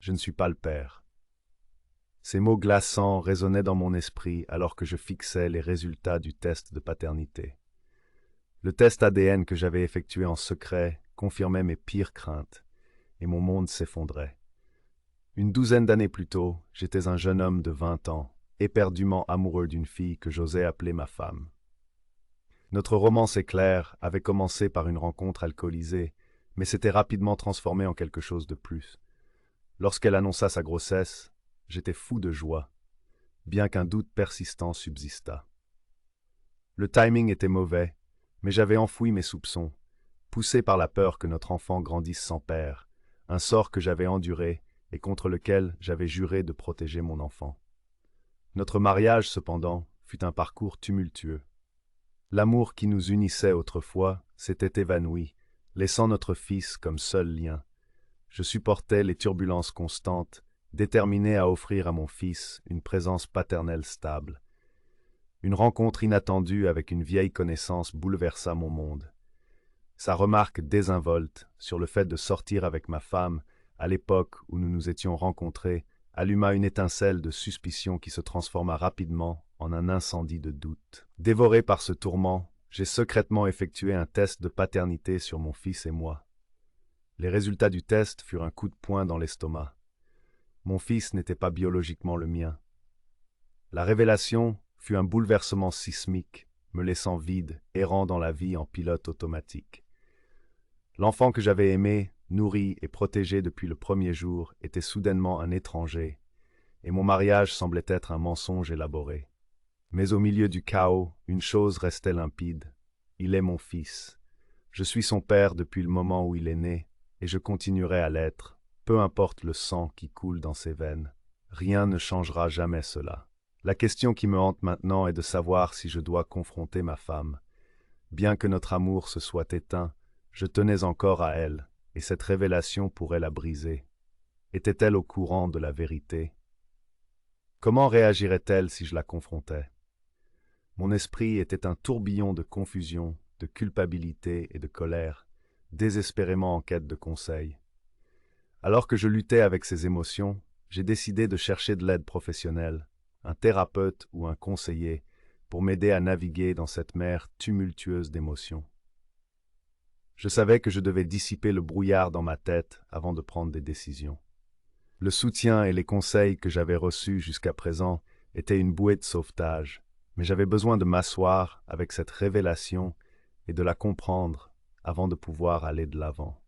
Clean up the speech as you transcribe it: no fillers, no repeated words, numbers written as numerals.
je ne suis pas le père. Ces mots glaçants résonnaient dans mon esprit alors que je fixais les résultats du test de paternité. Le test ADN que j'avais effectué en secret confirmait mes pires craintes, et mon monde s'effondrait. Une douzaine d'années plus tôt, j'étais un jeune homme de 20 ans, éperdument amoureux d'une fille que j'osais appeler ma femme. Notre romance éclair avait commencé par une rencontre alcoolisée, mais s'était rapidement transformée en quelque chose de plus. Lorsqu'elle annonça sa grossesse, j'étais fou de joie, bien qu'un doute persistant subsistât. Le timing était mauvais, mais j'avais enfoui mes soupçons, poussé par la peur que notre enfant grandisse sans père, un sort que j'avais enduré et contre lequel j'avais juré de protéger mon enfant. Notre mariage, cependant, fut un parcours tumultueux. L'amour qui nous unissait autrefois s'était évanoui, laissant notre fils comme seul lien. Je supportais les turbulences constantes, déterminé à offrir à mon fils une présence paternelle stable. Une rencontre inattendue avec une vieille connaissance bouleversa mon monde. Sa remarque désinvolte sur le fait de sortir avec ma femme, à l'époque où nous nous étions rencontrés, alluma une étincelle de suspicion qui se transforma rapidement en un incendie de doute. Dévoré par ce tourment, j'ai secrètement effectué un test de paternité sur mon fils et moi. Les résultats du test furent un coup de poing dans l'estomac. Mon fils n'était pas biologiquement le mien. La révélation fut un bouleversement sismique, me laissant vide, errant dans la vie en pilote automatique. L'enfant que j'avais aimé, nourri et protégé depuis le premier jour était soudainement un étranger, et mon mariage semblait être un mensonge élaboré. Mais au milieu du chaos, une chose restait limpide. Il est mon fils. Je suis son père depuis le moment où il est né, et je continuerai à l'être, peu importe le sang qui coule dans ses veines. Rien ne changera jamais cela. La question qui me hante maintenant est de savoir si je dois confronter ma femme. Bien que notre amour se soit éteint, je tenais encore à elle, et cette révélation pourrait la briser. Était-elle au courant de la vérité? Comment réagirait-elle si je la confrontais? Mon esprit était un tourbillon de confusion, de culpabilité et de colère, désespérément en quête de conseils. Alors que je luttais avec ces émotions, j'ai décidé de chercher de l'aide professionnelle, un thérapeute ou un conseiller, pour m'aider à naviguer dans cette mer tumultueuse d'émotions. Je savais que je devais dissiper le brouillard dans ma tête avant de prendre des décisions. Le soutien et les conseils que j'avais reçus jusqu'à présent étaient une bouée de sauvetage, mais j'avais besoin de m'asseoir avec cette révélation et de la comprendre avant de pouvoir aller de l'avant.